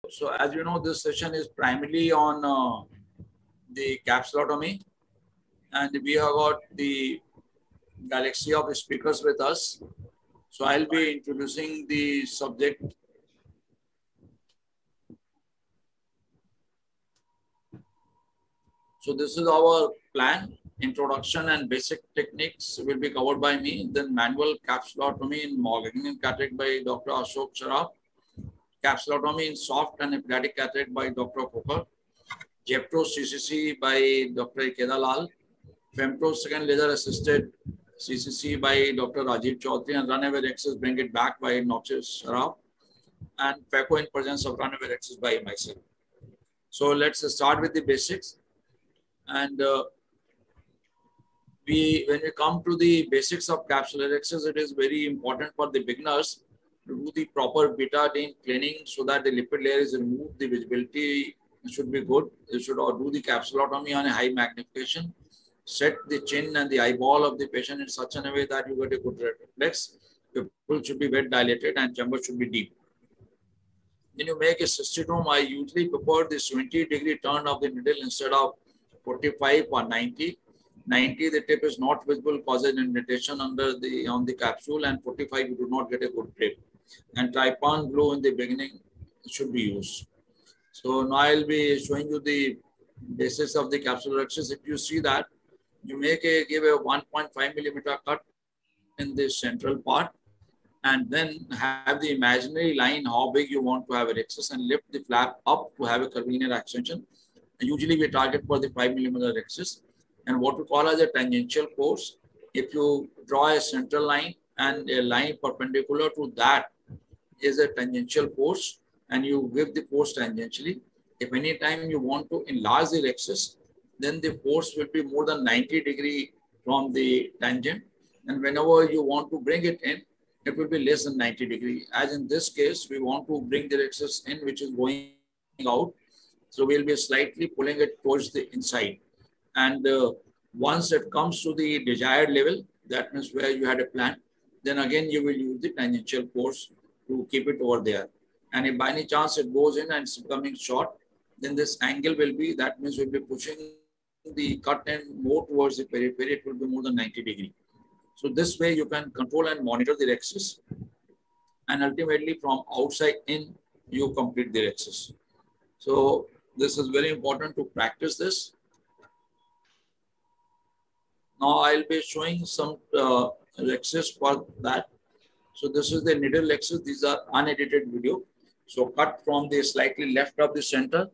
So as you know, this session is primarily on the capsulotomy, and we have got the galaxy of speakers with us. So I'll be introducing the subject. So this is our plan. Introduction and basic techniques will be covered by me. Then manual capsulotomy in malignant cataract by Dr. Ashok Sharaf. Capsulotomy in soft and hepatic cataract by Dr. Kokar. Jepto CCC by Dr. Ikeda Lal. Femto second laser assisted CCC by Dr. Rajiv Chaudhary, and runaway rhexis bring it back by Noxious Sharaf, and Phaco in presence of runaway rhexis by myself. So let's start with the basics. And when we come to the basics of capsular rhexis, it is very important for the beginners to do the proper betadine cleaning so that the lipid layer is removed. The visibility should be good. You should do the capsulotomy on a high magnification. Set the chin and the eyeball of the patient in such a way that you get a good reflex. The pupil should be well dilated and chamber should be deep. When you make a cystotome, I usually prefer the 20-degree turn of the needle instead of 45 or 90. 90, the tip is not visible, causes indentation on the capsule, and 45, you do not get a good grip. And trypan glue in the beginning should be used. So now I'll be showing you the basis of the capsular rhexis. If you see that, you give a 1.5 millimeter cut in the central part, and then have the imaginary line how big you want to have a rhexis, and lift the flap up to have a curvilinear extension. Usually we target for the 5 millimeter rhexis, and what we call as a tangential course. If you draw a central line and a line perpendicular to that is a tangential course, and you give the force tangentially. If any time you want to enlarge the rhexis, then the force will be more than 90 degree from the tangent. And whenever you want to bring it in, it will be less than 90 degree. As in this case, we want to bring the rhexis in, which is going out. So we'll be slightly pulling it towards the inside. And once it comes to the desired level, that means where you had a plan, then again you will use the tangential force to keep it over there. And if by any chance it goes in and it's becoming short, then this angle will be, that means we'll be pushing the cut end more towards the periphery. It will be more than 90 degree. So this way you can control and monitor the rhexis, and ultimately from outside in, you complete the rhexis. So this is very important to practice this. Now I'll be showing some rhexis for that. So this is the needle rhexis. These are unedited video. So cut from the slightly left of the center,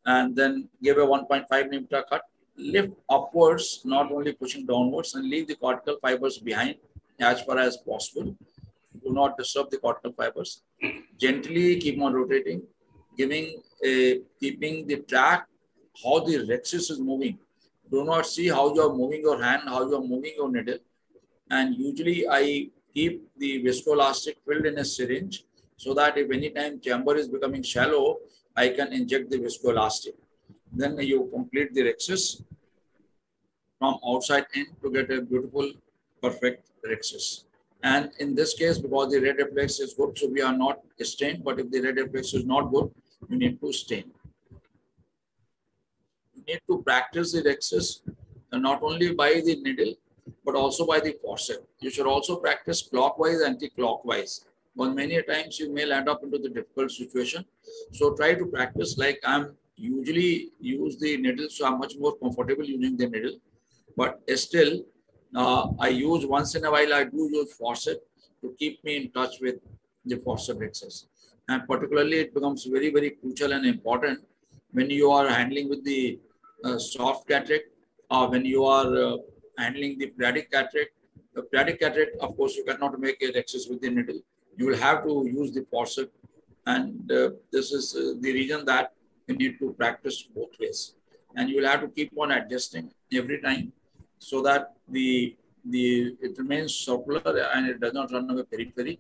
and then give a 1.5 millimeter cut. Lift upwards, not only pushing downwards, and leave the cortical fibers behind as far as possible. Do not disturb the cortical fibers. Gently keep on rotating, keeping the track how the rhexis is moving. Do not see how you are moving your hand, how you are moving your needle. And usually I keep the viscoelastic filled in a syringe so that if any time chamber is becoming shallow, I can inject the viscoelastic. Then you complete the rhexis from outside in to get a beautiful, perfect rhexis. And in this case, because the red reflex is good, so we are not stained. But if the red reflex is not good, you need to stain. You need to practice the rhexis not only by the needle, but also by the forceps. You should also practice clockwise, anti-clockwise. But many times you may land up into the difficult situation. So try to practice like I'm usually use the needle, so I'm much more comfortable using the needle. But still, I use once in a while, I do use forceps to keep me in touch with the forceps rhexis. And particularly, it becomes very, very crucial and important when you are handling with the soft cataract, or when you are handling the pediatric cataract. The pediatric cataract, of course, you cannot make a rhexis with the needle. You will have to use the forceps. And this is the reason that you need to practice both ways. And you will have to keep on adjusting every time so that it remains circular and it does not run away periphery.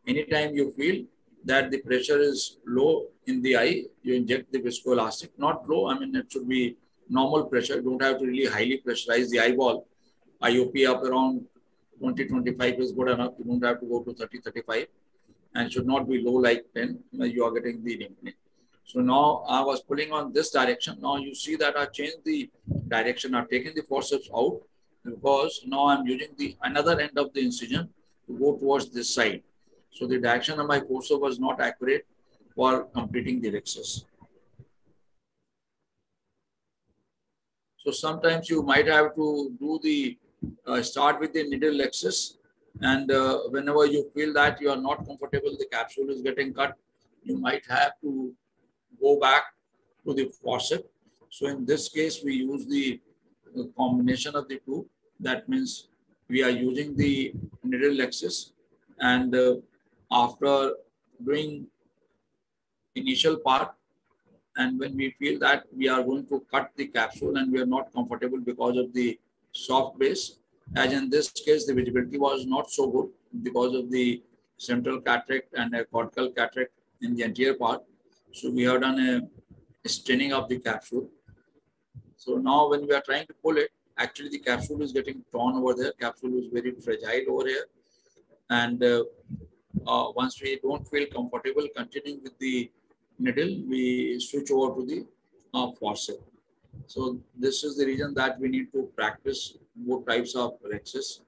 Anytime you feel that the pressure is low in the eye, you inject the viscoelastic. Not low, I mean, it should be normal pressure. You don't have to really highly pressurize the eyeball. IOP up around 20-25 is good enough. You don't have to go to 30-35, and should not be low like 10. You are getting the So now I was pulling on this direction. Now you see that I changed the direction. I've taken the forceps out because now I'm using the another end of the incision to go towards this side. So the direction of my forceps was not accurate for completing the rhexis. So sometimes you might have to do the start with the needle rhexis, and whenever you feel that you are not comfortable, the capsule is getting cut, you might have to go back to the forceps. So in this case, we use the combination of the two. That means we are using the needle rhexis, and after doing initial part, and when we feel that we are going to cut the capsule and we are not comfortable because of the soft base, as in this case, the visibility was not so good because of the central cataract and a cortical cataract in the anterior part. So we have done a staining of the capsule. So now when we are trying to pull it, actually the capsule is getting torn over there. Capsule is very fragile over here. And once we don't feel comfortable continuing with the needle, we switch over to the forceps. So this is the reason that we need to practice both types of rhexis,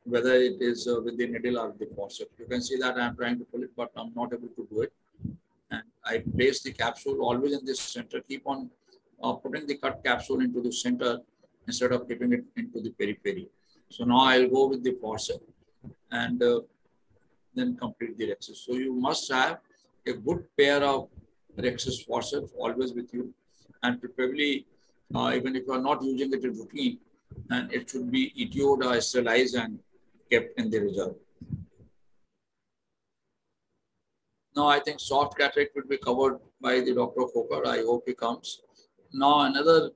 whether it is with the needle or the forceps. You can see that I am trying to pull it, but I'm not able to do it. And I place the capsule always in this center. Keep on putting the cut capsule into the center instead of keeping it into the periphery. So now I'll go with the forceps and then complete the rhexis. So you must have a good pair of rhexis forceps always with you, and preferably even if you are not using it in routine, and it should be ETO'd or sterilized and kept in the reserve. Now I think soft cataract will be covered by the Dr. Fokker. I hope he comes. Now another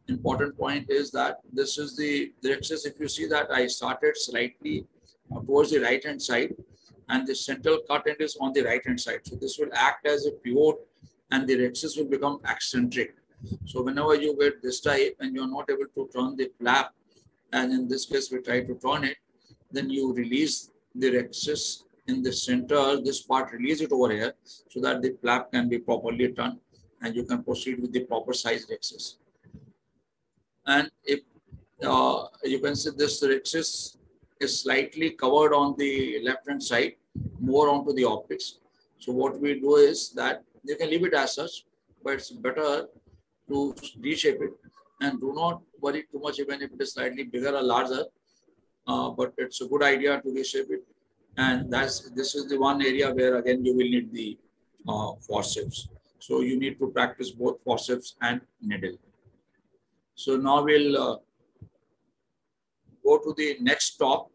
important point is that this is the rhexis. If you see that I started slightly towards the right hand side, and the central cut end is on the right hand side. So this will act as a pivot, and the rhexis will become eccentric. So whenever you get this type and you are not able to turn the flap, and in this case we try to turn it, then you release the rhexis in the center, this part, release it over here so that the flap can be properly turned and you can proceed with the proper size rhexis. And if you can see this rhexis is slightly covered on the left hand side, more onto the optics. So what we do is that you can leave it as such, but it's better to reshape it, and do not worry too much even if it is slightly bigger or larger, but it's a good idea to reshape it. And this is the one area where again you will need the forceps. So you need to practice both forceps and needle. So now we'll go to the next talk,